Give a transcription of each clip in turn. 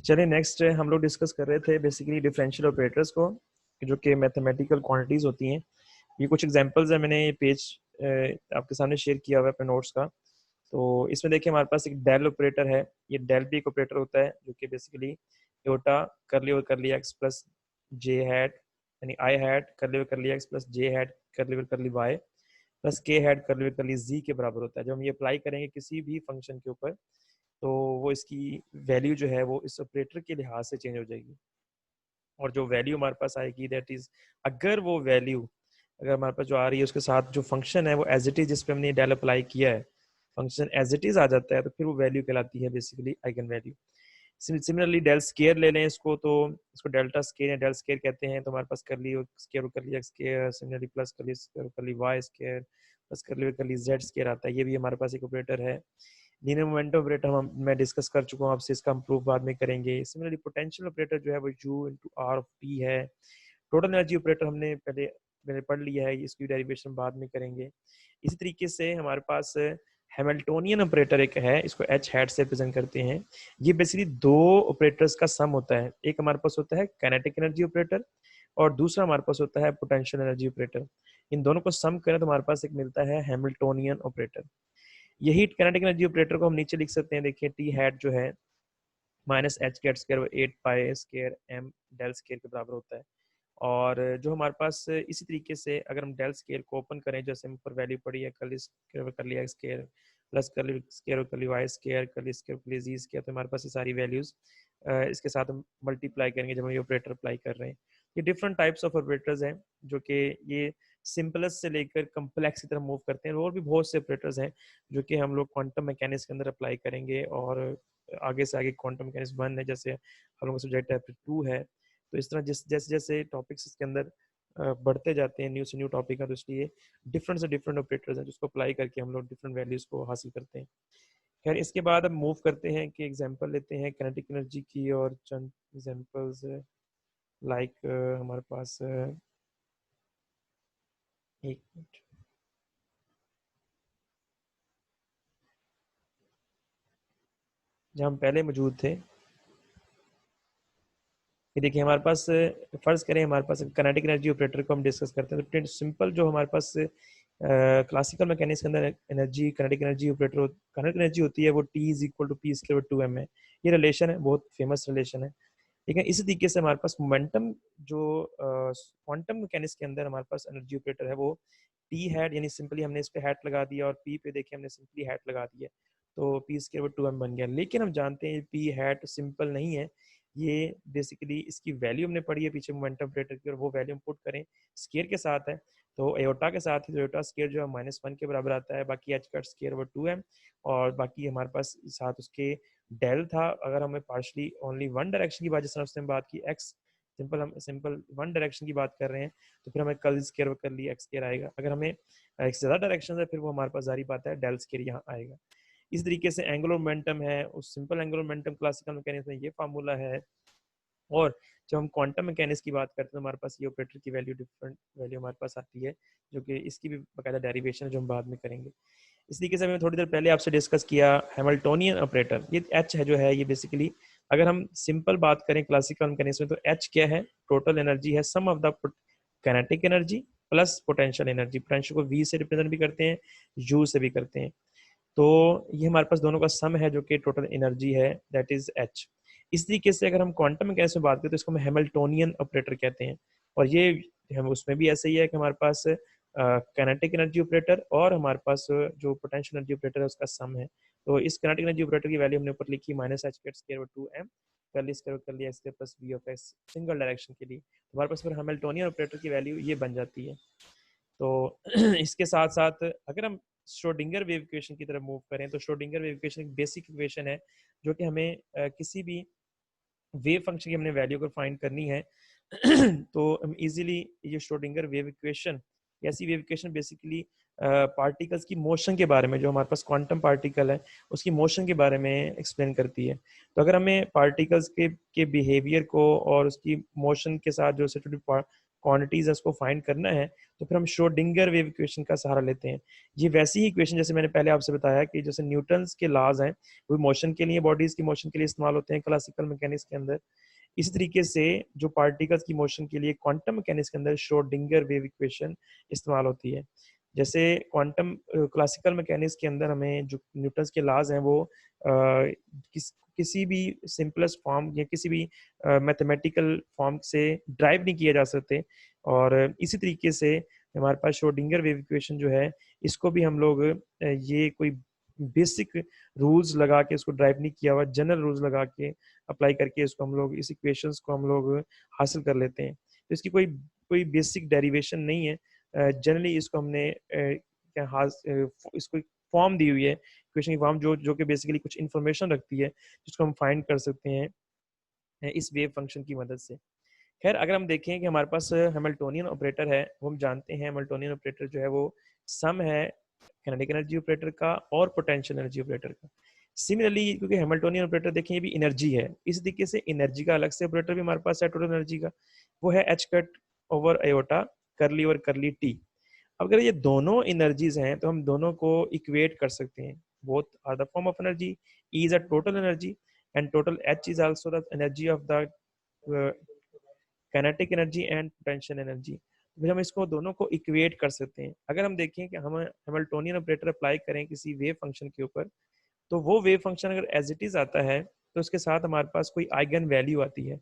चलिए नेक्स्ट हम लोग डिस्कस कर रहे थे बेसिकली डिफरेंशियल ऑपरेटर्स को, जो कि मैथमेटिकल क्वांटिटीज होती हैं। ये कुछ एग्जांपल्स है, मैंने ये पेज आपके सामने शेयर किया हुआ है अपने नोट्स का। तो इसमें देखिए हमारे पास एक डेल ऑपरेटर है। ये डेल भी एक ऑपरेटर होता है जो कि बेसिकली योटा करली और करली एक्स प्लस जे हैट, यानी आई हैट करली और करली एक्स प्लस जे हैट करली और करली वाई प्लस के हैट करली और करली जी के बराबर होता है। जब हम ये अप्लाई करेंगे किसी भी फंक्शन के ऊपर, तो वो इसकी वैल्यू जो है वो इस ऑपरेटर के लिहाज से चेंज हो जाएगी। और जो वैल्यू हमारे पास आएगी दैट इज, अगर वो वैल्यू अगर हमारे पास जो आ रही है उसके साथ जो फंक्शन है वो एज इट इज जिस पे हमने डेल अप्लाई किया है, फंक्शन एज इट इज आ जाता है, तो फिर वो वैल्यू कहलाती है basically eigen value. Similarly del square ले लें इसको, तो इसको डेल्टा स्केयर या डेल स्केयर कहते हैं। तो हमारे पास curly square curly x square, similarly plus curly square curly y square plus curly curly Z square आता है। ये भी हमारे पास एक ऑपरेटर है। लीनियर मोमेंटम ऑपरेटर मैं डिस्कस कर चुका हूँ, आपसे इसका हम प्रूफ बाद में करेंगे। सिमिलरली पोटेंशियल ऑपरेटर जो है वो U into R of T है। टोटल एनर्जी ऑपरेटर हमने पहले मैंने पढ़ लिया है, इसकी डेरिवेशन बाद में करेंगे। इसी तरीके से हमारे पास हैमिल्टोनियन ऑपरेटर एक है, इसको एच हैट से रिप्रेजेंट करते हैं। ये बेसिकली दो ऑपरेटर्स का सम होता है। एक हमारे पास होता है काइनेटिक एनर्जी ऑपरेटर और दूसरा हमारे पास होता है पोटेंशियल एनर्जी ऑपरेटर। इन दोनों को सम करें तो हमारे पास एक मिलता है हैमिल्टोनियन ऑपरेटर। यही काइनेटिक एनर्जी ऑपरेटर को हम नीचे लिख सकते हैं। देखिए टी हैट जो है minus h gate square 8 pi square m del square के बराबर होता है। और जो हमारे पास इसी तरीके से अगर हम डेल स्केयर को ओपन करें, जैसे हम ऊपर वैल्यू पड़ी है करली स्केयर कर लिया स्केयर प्लस करली स्केयर कर ली वाई स्केयर करली स्केयर कर ली जी स्केयर, तो हमारे पास ये सारी वैल्यूज इसके साथ हम मल्टीप्लाई करेंगे जब हम ये ऑपरेटर अप्लाई कर रहे हैं। ये डिफरेंट टाइप्स ऑफ ऑपरेटर्स हैं जो कि ये सिंपलेस्ट से लेकर कम्प्लेक्स की तरफ मूव करते हैं। और भी बहुत से ऑपरेटर्स हैं जो कि हम लोग क्वांटम मैकेनिक्स के अंदर अप्लाई करेंगे, और आगे से आगे क्वांटम मैकेनिक्स 1 है, जैसे हम लोग सब्जेक्ट है, फिर 2 है। तो इस तरह जैसे जैसे टॉपिक्स इसके अंदर बढ़ते जाते हैं, न्यू से न्यू टॉपिक है, तो इसलिए डिफरेंट से डिफरेंट ऑपरेटर्स हैं जिसको अप्लाई करके हम लोग डिफरेंट वैल्यूज को हासिल करते हैं। खैर इसके बाद अब मूव करते हैं कि एग्जांपल लेते हैं काइनेटिक एनर्जी की, और चंद एग्जांपल्स लाइक हमारे पास एक मिनट, जहाँ हम पहले मौजूद थे। ये देखिए हमारे पास फर्ज करें हमारे पास काइनेटिक एनर्जी ऑपरेटर को हम डिस्कस करते हैं, तो सिंपल जो हमारे पास क्लासिकल मैकेनिक्स के अंदर energy kinetic energy operator kinetic energy होती है वो T is equal to p square 2m है। ये रिलेशन है, बहुत फेमस रिलेशन है। ठीक है, इसी तरीके से हमारे पास मोमेंटम जो क्वांटम मैकेनिक्स के अंदर हमारे पास एनर्जी ऑपरेटर है वो T हैट, यानी सिंपली हमने इस पे हैट लगा दिया और P पे देखिए हमने सिंपली हैट लगा दिया, तो पी स्क्वायर 2m बन गया। लेकिन हम जानते हैं P हैट सिंपल नहीं है, ये बेसिकली इसकी वैल्यू हमने पढ़ी है पीछे मोमेंटम ऑपरेटर की, और वो वैल्यू हम पुट करें स्केयर के साथ है, तो एयोटा के साथ ही, तो एयोटा स्केयर जो है -1 के बराबर आता है, बाकी एच कट स्केयर वो 2m, और बाकी हमारे पास साथ उसके डेल था। अगर हमें पार्शली ओनली वन डायरेक्शन की बात, जिस तरह उसने बात की एक्स, हम सिंपल वन डायरेक्शन की बात कर रहे हैं, तो फिर हमें कल स्केयर कर लिया एक्स स्केयर आएगा। अगर हमें एक से ज्यादा डायरेक्शन है फिर वो हमारे पास जारी बात है डेल स्केयर यहाँ आएगा। इस तरीके से एंगुलर मोमेंटम है, उस simple angular momentum classical mechanics में ये फार्मूला है। और जब हम क्वांटम मैकेनिक्स की बात करते हैं तो हमारे पास ये ऑपरेटर की वैल्यू डिफरेंट वैल्यू हमारे पास आती है, जो कि इसकी भी बाकायदा डेरिवेशन है जो हम बाद में करेंगे। इस तरीके से मैंने थोड़ी देर पहले आपसे डिस्कस किया हैमिल्टोनियन ऑपरेटर। ये एच है जो है ये बेसिकली, अगर हम सिंपल बात करें क्लासिकल मैकेनिक्स में, तो एच क्या है, टोटल एनर्जी है, sum of the kinetic energy plus potential energy. Potential को वी से रिप्रेजेंट भी करते हैं, यू से भी करते हैं, तो ये हमारे पास दोनों का सम है जो कि टोटल एनर्जी है, दैट इज एच। इस तरीके से अगर हम क्वांटम मैकेनिक्स में बात करें तो इसको हम हैमिल्टोनियन ऑपरेटर कहते हैं। और ये हम उसमें भी ऐसे ही है कि हमारे पास काइनेटिक एनर्जी ऑपरेटर और हमारे पास जो पोटेंशियल एनर्जी ऑपरेटर है उसका सम है। तो इस काइनेटिक एनर्जी ऑपरेटर की वैल्यू हमने ऊपर लिखी -h² 2m कर लिया square plus v of x single direction के लिए। तो हमारे पास फिर हैमिल्टोनियन ऑपरेटर की वैल्यू ये बन जाती है। तो इसके साथ साथ अगर हम श्रोडिंगर वेव इक्वेशन की तरफ मूव करें, तो श्रोडिंगर वेव इक्वेशन एक बेसिक इक्वेशन है जो कि हमें किसी भी वेव फंक्शन की हमने वैल्यू को फाइंड करनी है तो हम इजीली ये श्रोडिंगर वेव इक्वेशन, ऐसी वेव इक्वेशन बेसिकली पार्टिकल्स की मोशन के बारे में, जो हमारे पास क्वांटम पार्टिकल है उसकी मोशन के बारे में एक्सप्लेन करती है। तो अगर हमें पार्टिकल्स के बिहेवियर को और उसकी मोशन के साथ जो क्वांटिटीज है उसको फाइंड करना है तो फिर हम श्रोडिंगर वेव इक्वेशन का सहारा लेते हैं। ये वैसी ही इक्वेशन जैसे मैंने पहले आपसे बताया कि जैसे न्यूटन्स के लॉज हैं वो मोशन के लिए, बॉडीज की मोशन के लिए इस्तेमाल होते हैं क्लासिकल मैकेनिक्स के अंदर, इसी तरीके से जो पार्टिकल्स की मोशन के लिए क्वांटम मैकेनिक्स के अंदर श्रोडिंगर वेव इक्वेशन इस्तेमाल होती है। जैसे क्वांटम क्लासिकल मैकेनिक्स के अंदर हमें जो न्यूटन्स के लॉज हैं वो किसी भी सिंपलेस्ट फॉर्म या किसी भी मैथमेटिकल फॉर्म से ड्राइव नहीं किए जा सकते, और इसी तरीके से हमारे पास श्रोडिंगर वेव इक्वेशन जो है इसको भी हम लोग ये कोई बेसिक रूल्स लगा के उसको ड्राइव नहीं किया हुआ, जनरल रूल्स लगा के अप्लाई करके इसको हम लोग इस इक्वेशंस को हम लोग हासिल कर लेते हैं। तो इसकी कोई कोई बेसिक डेरिवेशन नहीं है, जनरली इसको हमने इसको फॉर्म दी हुई है इक्वेशन की फॉर्म जो जो कि बेसिकली कुछ इन्फॉर्मेशन रखती है जिसको हम फाइंड कर सकते हैं इस वेव फंक्शन की मदद से। खैर अगर हम देखें कि हमारे पास हैमिल्टोनियन ऑपरेटर है, वो हम जानते हैं हैमिल्टोनियन ऑपरेटर जो है वो सम है काइनेटिक एनर्जी ऑपरेटर का और पोटेंशियल एनर्जी ऑपरेटर का। सिमिलरली क्योंकि हैमिल्टोनियन ऑपरेटर देखें ये भी एनर्जी है, इस तरीके से एनर्जी का अलग से ऑपरेटर भी हमारे पास है टोटल एनर्जी का, वो है एच कट ओवर आयोटा करली और करली टी। अगर ये दोनों एनर्जीज हैं तो हम दोनों को इक्वेट कर सकते हैं, both are the form of energy, E is a total energy and total H is also the energy of the kinetic energy and potential energy। फिर हम इसको दोनों को इक्वेट कर सकते हैं। अगर हम देखें कि हम हैमिल्टोनियन ऑपरेटर अप्लाई करें किसी वेव फंक्शन के ऊपर, तो वो वेव फंक्शन अगर एज इट इज आता है तो उसके साथ हमारे पास कोई आइगन वैल्यू आती है।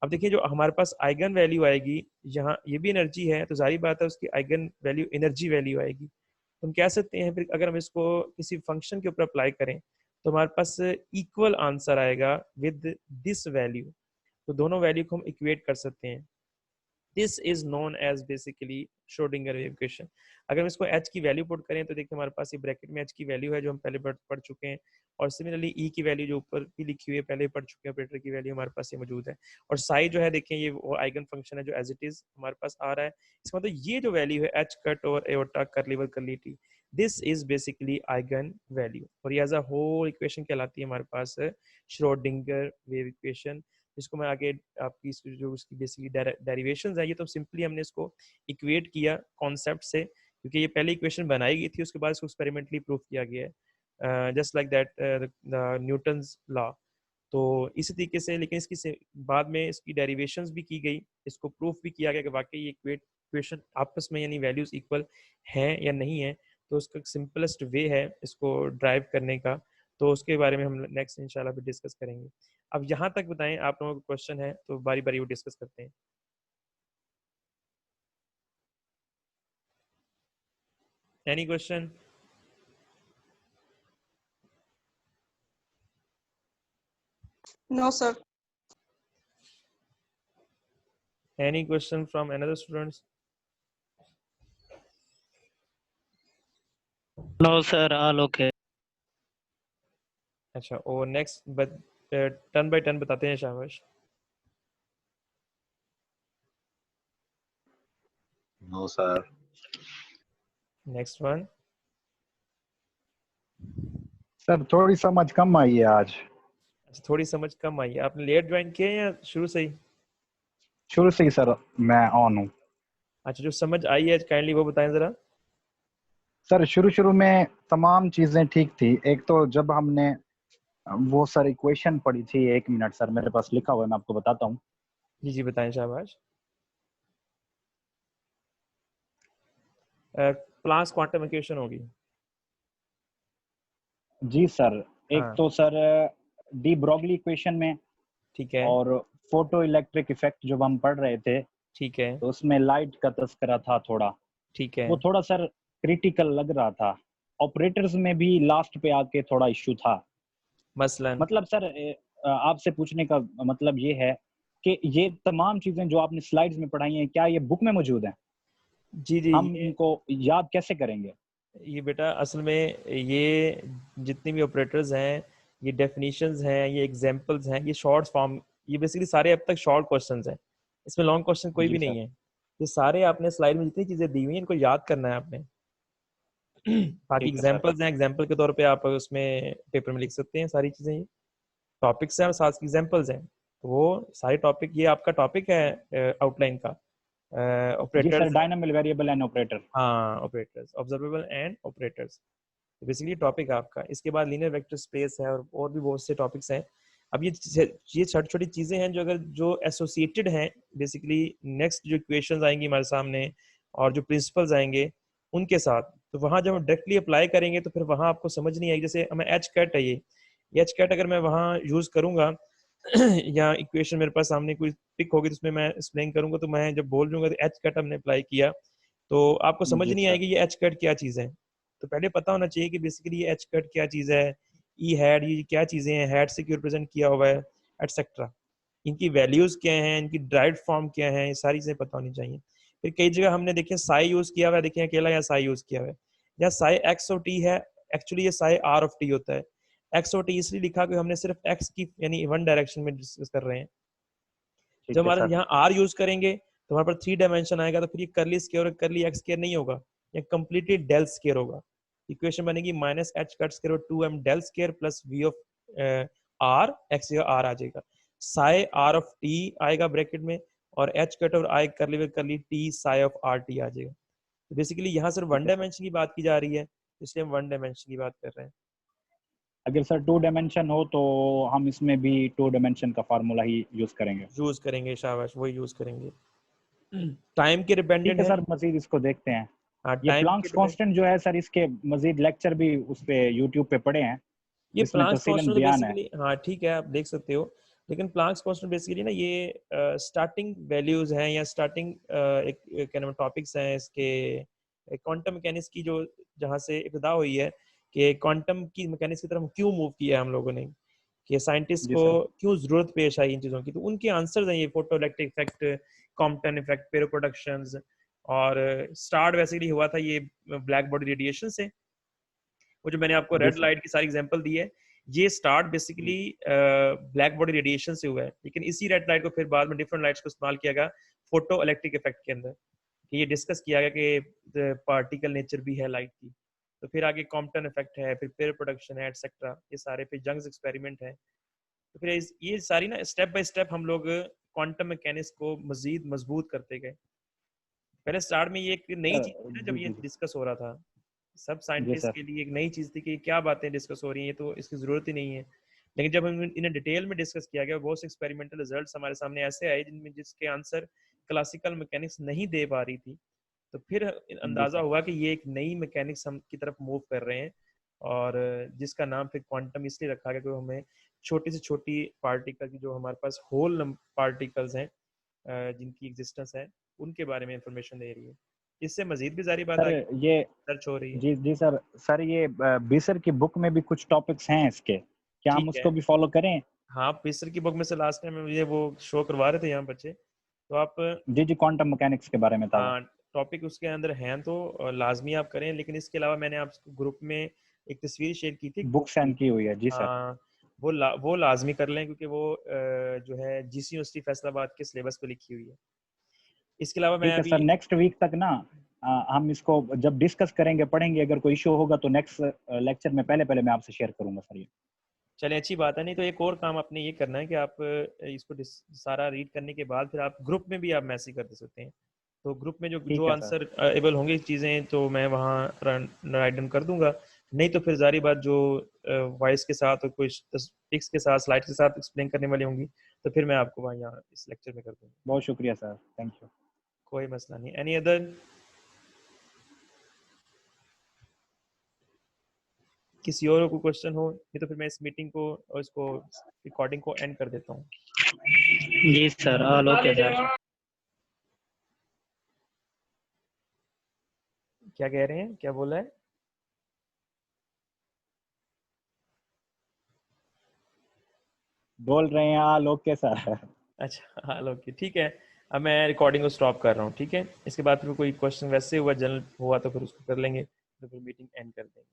अब देखिए जो हमारे पास आइगन वैल्यू आएगी, यहाँ ये भी एनर्जी है तो जाहिर बात है उसकी आइगन वैल्यू एनर्जी वैल्यू आएगी। तो हम कह सकते हैं फिर अगर हम इसको किसी फंक्शन के ऊपर अप्लाई करें तो हमारे पास इक्वल आंसर आएगा विद दिस वैल्यू, तो दोनों वैल्यू को हम इक्वेट कर सकते हैं। This is known as basically Schrodinger wave equation. अगर हम इसको h की वैल्यू पुट करें तो देखिए हमारे पास ये ब्रैकेट में h की वैल्यू है जो हम पहले पढ़ चुके हैं, और सिमिलरली e की वैल्यू जो ऊपर भी लिखी हुई है पहले पढ़ चुके हैं, ऑपरेटर की वैल्यू हमारे पास ये मौजूद है, और साई जो है देखें ये वो आइगन फंक्शन है जो एज इट इज हमारे पास आ रहा है। इसका मतलब ये जो वैल्यू है h कट और एओर्टा करली ओवर करली T, this is basically eigen value, और ये एज अ होल इक्वेशन कहलाती है हमारे पास श्रोडिंगर वेव इक्वेशन, जिसको मैं आगे आपकी जो उसकी बेसिकली डेरिवेशंस है ये तो सिंपली हमने इसको इक्वेट किया कॉन्सेप्ट से, क्योंकि ये पहले इक्वेशन बनाई गई थी उसके बाद इसको एक्सपेरिमेंटली प्रूव किया गया है, just like that Newton's law. तो इसी तरीके से लेकिन इसकी बाद में इसकी डेरिवेशंस भी की गई, इसको प्रूफ भी किया गया कि वाकई ये इक्वेशन आपस में यानी वैल्यूज इक्वल हैं या नहीं है, तो उसका सिंपलेस्ट वे है इसको ड्राइव करने का, तो उसके बारे में हम नेक्स्ट इंशाल्लाह भी डिस्कस करेंगे। अब यहाँ तक बताएं आप लोगों को क्वेश्चन है तो बारी बारी वो डिस्कस करते हैं। Any question? No, sir. Any question from another students? No, sir. All okay. अच्छा, और नेक्स्ट टर्न बाय टर्न बताते हैं शाबाश। No sir. Next one. Sir थोड़ी समझ कम आई है आज। अच्छा, थोड़ी समझ कम आई है। आपने लेट ज्वाइन किया या शुरू से ही? शुरू से ही सर मैं ऑन हूँ। अच्छा, जो समझ आई है काइंडली वो बताएं जरा। सर शुरू में तमाम चीजें ठीक थी। एक तो जब हमने वो सर इक्वेशन पढ़ी थी, 1 मिनट सर मेरे पास लिखा हुआ है, मैं आपको बताता हूँ। जी जी बताएं शाबाश। प्लास क्वांटम इक्वेशन होगी। जी सर, एक हाँ। तो सर डी ब्रोगली इक्वेशन में, ठीक है, और फोटो इलेक्ट्रिक इफेक्ट जब हम पढ़ रहे थे ठीक है, तो उसमें लाइट का तस्करा था थोड़ा, ठीक है। वो थोड़ा सर क्रिटिकल लग रहा था। ऑपरेटर्स में भी लास्ट पे आके थोड़ा इश्यू था। मसलन मतलब सर आपसे पूछने का मतलब ये है कि ये तमाम चीजें जो आपने स्लाइड्स में पढ़ाई हैं क्या ये बुक में मौजूद हैं? जी जी, हम इनको याद कैसे करेंगे? ये बेटा असल में ये जितनी भी ऑपरेटर्स हैं, ये डेफिनेशंस हैं, ये एग्जांपल्स हैं, ये शॉर्ट फॉर्म, ये बेसिकली सारे अब तक शॉर्ट क्वेश्चंस हैं, इसमें लॉन्ग क्वेश्चन कोई जी भी सर। नहीं है। ये सारे आपने स्लाइड में जितनी चीजें दी हुई हैं इनको याद करना है आपने। बाकी ठीक है सर। एग्जांपल्स हैं, एग्जांपल के तौर पे आप उसमें पेपर में लिख सकते हैं सारी चीजें। ये टॉपिक्स हैं और साथ एग्जांपल्स हैं, तो वो सारे टॉपिक, ये आपका टॉपिक है आउटलाइन का, G operators sir, dynamic variable and operator. हाँ operators, observable and operators, basically topic आपका। इसके बाद लीनियर वेक्टर स्पेस है और भी बहुत से टॉपिक्स हैं। अब ये छोटी छोटी चीजें हैं जो अगर जो एसोसिएटेड हैं बेसिकली नेक्स्ट जो इक्वेशंस आएंगी हमारे सामने और जो प्रिंसिपल्स आएंगे उनके साथ, तो वहां जब हम डायरेक्टली अप्लाई करेंगे तो फिर वहां आपको समझ नहीं आएगी। जैसे हमें एच कैट है, ये एच कैट अगर मैं वहां यूज करूंगा या इक्वेशन मेरे पास सामने कोई पिक होगी तो उसमें मैं एक्सप्लेन करूंगा, तो मैं जब बोल दूंगा तो एच कैट हमने अप्लाई किया तो आपको समझ जी नहीं सर। आएगी ये एच कैट क्या चीज है। तो पहले पता होना चाहिए कि बेसिकली ये एच कट क्या चीज है, ई हैड ये क्या चीजें हैं, हैड से क्यों रिप्रेजेंट किया हुआ है, एटसेट्रा। इनकी वैल्यूज क्या हैं, इनकी ड्राइव फॉर्म क्या है, ये सारी चीजें पता होनी चाहिए। फिर कई जगह हमने देखे साई यूज किया हुआ है, देखिए अकेला या साई यूज किया हुआ है, या साई एक्स और टी है, एक्चुअली ये साई आर ऑफ टी होता है। एक्स और टी इसलिए लिखा कि हमने सिर्फ एक्स की यानी वन डायरेक्शन में डिस्कस कर रहे हैं। ठीक जब है हमारे सर। यहाँ आर यूज करेंगे तो हमारे पास 3 डायमेंशन आएगा, तो फिर ये करली स्क्वायर और करली एक्स स्क्वायर नहीं होगा, ये कंप्लीटली डेल स्क्वायर होगा। इक्वेशन बनेगी minus h cut square 2m del square plus V of r, x जगह आर आ जाएगा, साई आर ऑफ टी आएगा ब्रैकेट में, और एच कट और i curly t psi of r t आ जाएगा। तो बेसिकली यहाँ सिर्फ वन ठीक है सर। डायमेंशन की बात की जा रही है, इसलिए हम वन डायमेंशन की बात कर रहे हैं। अगर सर 2 डायमेंशन हो तो हम इसमें भी 2 डायमेंशन का फार्मूला ही यूज करेंगे। यूज करेंगे, शाबाश वही यूज करेंगे। टाइम के ठीक डिपेंडेंट है है। सर, मजीद इसको देखते हैं। हाँ ये टाइम के प्लांक्स डिपेंड, कांस्टेंट जो है सर, इसके मजीद लेक्चर भी उस पे यूट्यूब पे पड़े हैं ये जिसमें प्लांक्स तफसीलन कांस्टेंट तो बयान है। बेसिकली हाँ ठीक है आप देख सकते हो, लेकिन प्लांक्स कांस्टेंट बेसिकली ना ये स्टार्टिंग वैल्यूज हैं या स्टार्टिंग एक क्या नाम टॉपिक्स हैं इसके क्वांटम मैकेनिक्स की, जो जहाँ से इब्तिदा हुई है कि क्वांटम की मैकेनिक्स की तरफ क्यों मूव किया है हम लोगों ने, कि साइंटिस्ट जी को सर। क्यों जरूरत पेश आई इन चीज़ों की, तो उनके आंसर्स हैं ये photo electric effect, Compton effect, pair productions. और स्टार्ट बेसिकली हुआ था ये ब्लैक बॉडी रेडिएशन से, वो जो मैंने आपको जी रेड सर। लाइट की सारी एग्जांपल दी है, ये start basically black body radiation से हुआ है। लेकिन इसी रेड लाइट को फिर बाद में डिफरेंट लाइट्स को इस्तेमाल किया गया फोटो इलेक्ट्रिक इफेक्ट के अंदर, कि ये डिस्कस किया गया कि पार्टिकल नेचर भी है लाइट की। तो फिर आगे कॉम्पटन इफेक्ट है, फिर पेयर प्रोडक्शन है एटसेट्रा, ये सारे फिर जंग्स एक्सपेरिमेंट है। तो फिर ये सारी ना स्टेप बाय स्टेप हम लोग क्वांटम मैकेनिक्स को मजीद मजबूत करते गए। पहले स्टार्ट में ये एक नई चीज थी ना जब जी ये जी डिस्कस हो रहा था, सब जी साइंटिस्ट सर। के लिए एक नई चीज थी कि क्या बातें डिस्कस हो रही हैं, ये तो इसकी जरूरत ही नहीं है। लेकिन जब हम इन्हें डिटेल में डिस्कस किया गया, बहुत से एक्सपेरिमेंटल रिजल्ट्स हमारे सामने ऐसे आए जिनमें जिसके आंसर क्लासिकल मैकेनिक्स नहीं दे पा रही थी, तो फिर जी अंदाजा सर। हुआ कि ये एक नई मैकेनिक्स हम की तरफ मूव कर रहे हैं, और जिसका नाम फिर क्वांटम इसलिए रखा गया क्योंकि हमें छोटी से छोटी पार्टिकल की जो हमारे पास होल पार्टिकल्स हैं जिनकी एग्जिस्टेंस है, उनके बारे में इंफॉर्मेशन दे रही है। इससे मजीद भी सारी बात सर आगे ये सर्च हो रही है। जी जी सर। सर ये बीसर की बुक में भी कुछ टॉपिक्स हैं इसके, क्या हम ठीक है, उसको भी फॉलो करें? हाँ पिसर की बुक में से लास्ट टाइम मुझे वो शो करवा रहे थे यहाँ बच्चे, तो आप जी जी, क्वांटम मैकेनिक्स के बारे में था वो। हाँ टॉपिक उसके अंदर हैं तो लाजमी आप करें। लेकिन इसके अलावा मैंने आपको ग्रुप में एक तस्वीर शेयर की थी बुक बुक की, सेंड की हुई है जी सर। हाँ वो लाजमी कर लें क्योंकि वो जो है जीसी यूनिवर्सिटी फैसलाबाद के सिलेबस पे लिखी हुई है। इसके अलावा मैं ठीक है अभी सर, नेक्स्ट वीक तक ना हम इसको जब डिस्कस करेंगे पढ़ेंगे, अगर कोई इशू होगा तो नेक्स्ट लेक्चर में पहले पहले मैं आपसे शेयर करूंगा सर ये। चले अच्छी बात है। नहीं तो एक और काम आपने ये करना है कि आप इसको सारा रीड करने के बाद फिर आप ग्रुप में भी आप मैसेज कर दे सकते हैं, तो ग्रुप में जो जो ठीक है सर। आंसर अवेलेबल होंगे चीज़ें तो मैं वहाँ राइट डाउन कर दूंगा। नहीं तो फिर जारी बात जो वॉइस के साथ और कुछ पिक्स के साथ स्लाइड्स के साथ एक्सप्लेन करने वाली होंगी तो फिर मैं आपको वहाँ यहाँ इस लेक्चर में कर दूंगा। बहुत शुक्रिया सर, थैंक यू। कोई मसला नहीं। एनी अदर, किसी और को क्वेश्चन हो? नहीं तो फिर मैं इस मीटिंग को और इसको रिकॉर्डिंग को एंड कर देता हूँ। जी सर, ऑल ओके सर। क्या कह रहे हैं, क्या बोला है? बोल रहे हैं हाँ लोग के सर। अच्छा हाँ ओके ठीक है। अब मैं रिकॉर्डिंग को स्टॉप कर रहा हूँ, ठीक है। इसके बाद फिर कोई क्वेश्चन वैसे हुआ जनरल हुआ तो फिर उसको कर लेंगे, तो फिर मीटिंग एंड कर देंगे।